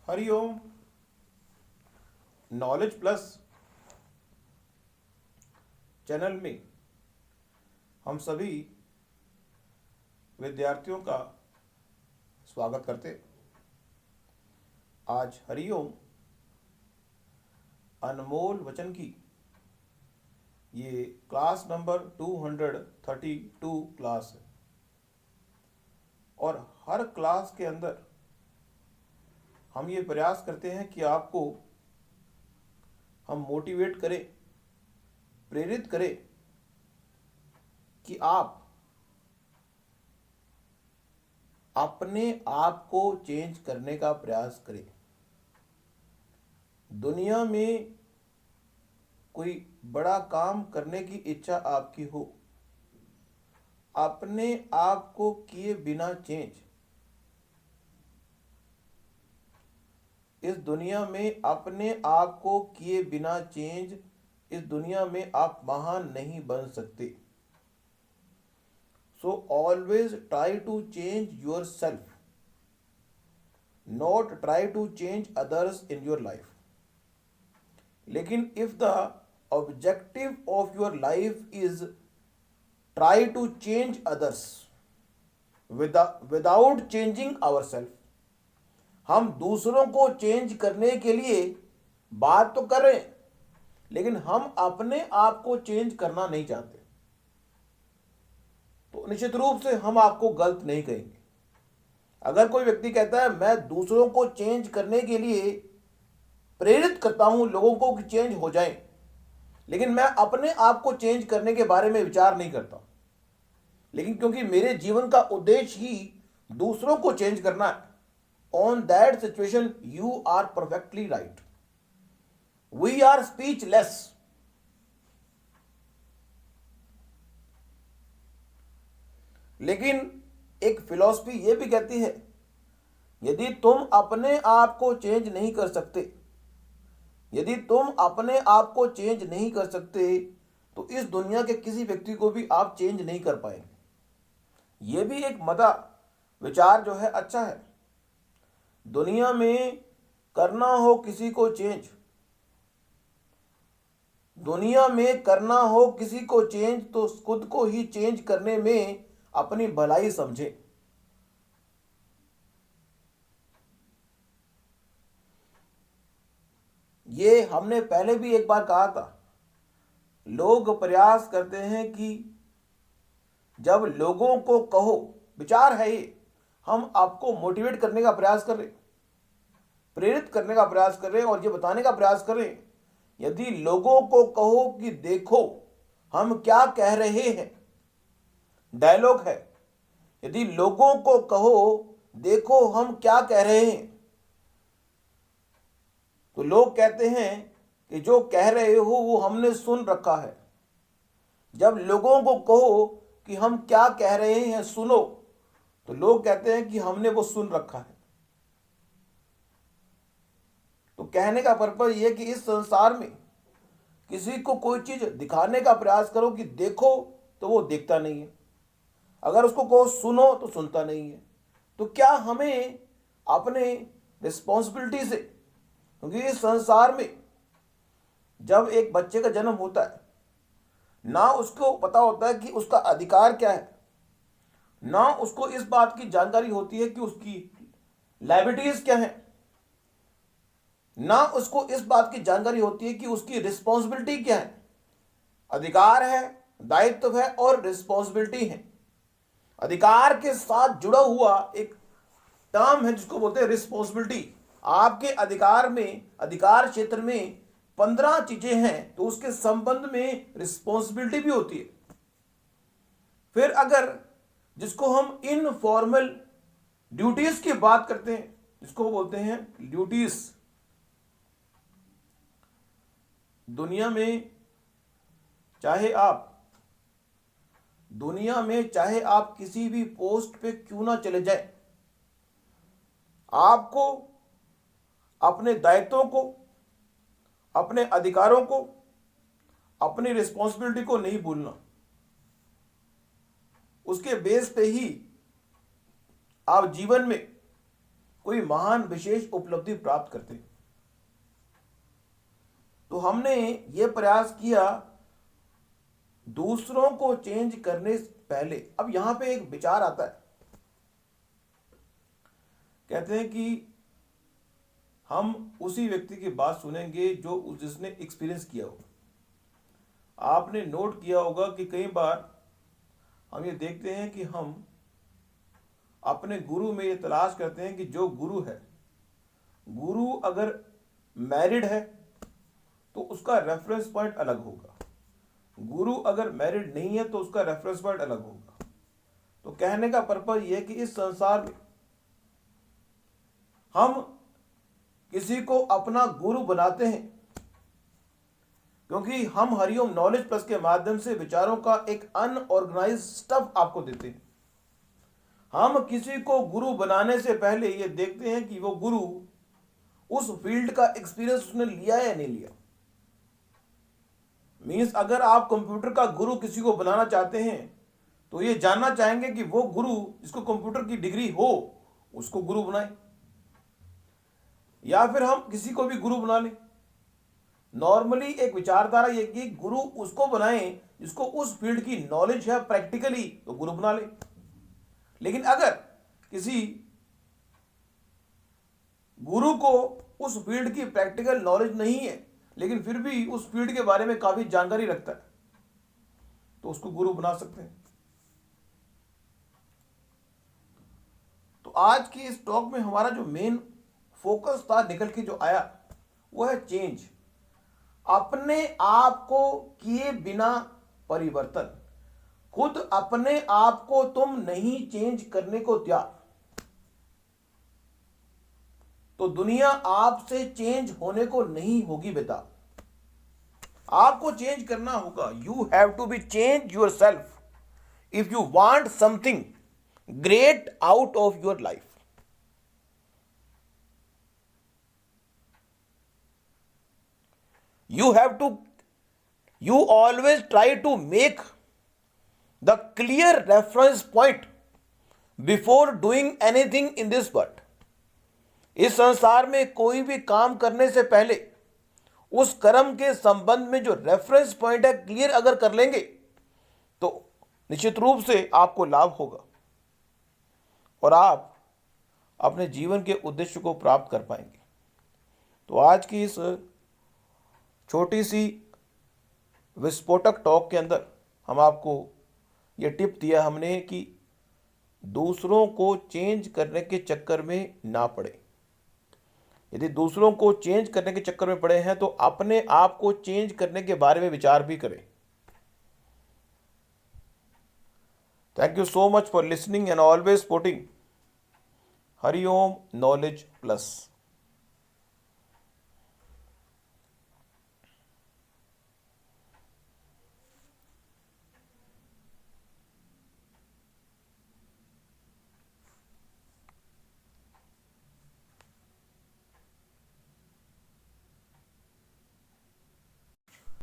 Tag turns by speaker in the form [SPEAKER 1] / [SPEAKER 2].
[SPEAKER 1] Hariom. Knowledge plus channel में हम सभी विद्यार्थियों का स्वागत करते। आज हरिओम अनमोल वचन की ये क्लास नंबर 232 क्लास है और हर क्लास के अंदर हम ये प्रयास करते हैं कि आपको हम मोटिवेट करें, प्रेरित करें कि आप अपने आप को चेंज करने का प्रयास करें। दुनिया में कोई बड़ा काम करने की इच्छा आपकी हो, अपने आप को किए बिना चेंज इस दुनिया में अपने आप को किए बिना चेंज इस दुनिया में आप महान नहीं बन सकते। So always try to change your self, not try to change others in your life. लेकिन if the objective of your life is try to change others without changing our self, हम दूसरों को चेंज करने के लिए बात तो कर रहे हैं लेकिन हम अपने आप को चेंज करना नहीं चाहते, तो निश्चित रूप से हम आपको गलत नहीं कहेंगे। अगर कोई व्यक्ति कहता है मैं दूसरों को चेंज करने के लिए प्रेरित करता हूं लोगों को कि चेंज हो जाएं, लेकिन मैं अपने आप को चेंज करने के बारे में विचार नहीं करता, लेकिन क्योंकि मेरे जीवन का उद्देश्य ही दूसरों को चेंज करना है, on that situation you are perfectly right. We are speechless. लेकिन एक फिलॉसफी यह भी कहती है यदि तुम अपने आप को चेंज नहीं कर सकते, यदि तुम अपने आप को चेंज नहीं कर सकते तो इस दुनिया के किसी व्यक्ति को भी आप चेंज नहीं कर पाएंगे। यह भी एक मदा विचार जो है अच्छा है। दुनिया में करना हो किसी को चेंज, दुनिया में करना हो किसी को चेंज तो खुद को ही चेंज करने में अपनी भलाई समझे। ये हमने पहले भी एक बार कहा था। लोग प्रयास करते हैं कि जब लोगों को कहो, विचार है ये, हम आपको मोटिवेट करने का प्रयास कर रहे, प्रेरित करने का प्रयास कर रहे हैं और ये बताने का प्रयास कर रहे हैं यदि लोगों को कहो कि देखो हम क्या कह रहे हैं, डायलॉग है, यदि लोगों को कहो देखो हम क्या कह रहे हैं, तो लोग कहते हैं कि जो कह रहे हो वो हमने सुन रखा है। जब लोगों को कहो कि हम क्या कह रहे हैं सुनो, तो लोग कहते हैं कि हमने वो सुन रखा है। तो कहने का पर्पज ये कि इस संसार में किसी को कोई चीज दिखाने का प्रयास करो कि देखो, तो वो देखता नहीं है। अगर उसको कहो सुनो तो सुनता नहीं है। तो क्या हमें अपने रिस्पॉन्सिबिलिटी से, क्योंकि इस संसार में जब एक बच्चे का जन्म होता है ना उसको पता होता है कि उसका अधिकार क्या है, ना उसको इस बात की जानकारी होती है कि उसकी लायबिलिटीज क्या है, ना उसको इस बात की जानकारी होती है कि उसकी रिस्पॉन्सिबिलिटी क्या है। अधिकार है, दायित्व है और रिस्पॉन्सिबिलिटी है। अधिकार के साथ जुड़ा हुआ एक टर्म है जिसको बोलते हैं रिस्पॉन्सिबिलिटी। आपके अधिकार में, अधिकार क्षेत्र में 15 चीजें हैं तो उसके संबंध में रिस्पॉन्सिबिलिटी भी होती है। फिर अगर जिसको हम इनफॉर्मल ड्यूटीज की बात करते हैं, जिसको बोलते हैं ड्यूटीज, दुनिया में चाहे आप किसी भी पोस्ट पे क्यों ना चले जाए, आपको अपने दायित्वों को, अपने अधिकारों को, अपनी रिस्पॉन्सिबिलिटी को नहीं भूलना। उसके बेस पे ही आप जीवन में कोई महान विशेष उपलब्धि प्राप्त करते हैं। तो हमने ये प्रयास किया दूसरों को चेंज करने से पहले। अब यहां पे एक विचार आता है, कहते हैं कि हम उसी व्यक्ति की बात सुनेंगे जो जिसने एक्सपीरियंस किया हो। आपने नोट किया होगा कि कई बार हम ये देखते हैं कि हम अपने गुरु में ये तलाश करते हैं कि जो गुरु है, गुरु अगर मैरिड है तो उसका रेफरेंस पॉइंट अलग होगा, गुरु अगर मैरिड नहीं है तो उसका रेफरेंस पॉइंट अलग होगा। तो कहने का पर्पज यह है कि इस संसार में हम किसी को अपना गुरु बनाते हैं क्योंकि हम हरिओम नॉलेज प्लस के माध्यम से विचारों का एक अनऑर्गेनाइज स्टफ आपको देते हैं। हम किसी को गुरु बनाने से पहले ये देखते हैं कि वो गुरु उस फील्ड का एक्सपीरियंस उसने लिया या नहीं लिया। मींस अगर आप कंप्यूटर का गुरु किसी को बनाना चाहते हैं तो ये जानना चाहेंगे कि वो गुरु जिसको कंप्यूटर की डिग्री हो उसको गुरु बनाए, या फिर हम किसी को भी गुरु बना लें। नॉर्मली एक विचारधारा ये कि गुरु उसको बनाएं जिसको उस फील्ड की नॉलेज है प्रैक्टिकली, तो गुरु बना ले। लेकिन अगर किसी गुरु को उस फील्ड की प्रैक्टिकल नॉलेज नहीं है लेकिन फिर भी उस फील्ड के बारे में काफी जानकारी रखता है तो उसको गुरु बना सकते हैं। तो आज की इस टॉक में हमारा जो मेन फोकस था निकल के जो आया वो है चेंज। अपने आप को किए बिना परिवर्तन। खुद अपने आप को तुम नहीं चेंज करने को तैयार तो दुनिया आपसे चेंज होने को नहीं होगी बेटा। आपको चेंज करना होगा। You have to be change your self if you want something great out of your life. You always try to make the clear reference point before doing anything in this world. इस संसार में कोई भी काम करने से पहले उस कर्म के संबंध में जो रेफरेंस पॉइंट है क्लियर अगर कर लेंगे तो निश्चित रूप से आपको लाभ होगा और आप अपने जीवन के उद्देश्य को प्राप्त कर पाएंगे। तो आज की इस छोटी सी विस्फोटक टॉक के अंदर हम आपको ये टिप दिया हमने कि दूसरों को चेंज करने के चक्कर में ना पड़े। यदि दूसरों को चेंज करने के चक्कर में पड़े हैं तो अपने आप को चेंज करने के बारे में विचार भी करें। Thank you so much for listening and always supporting Hariom knowledge plus.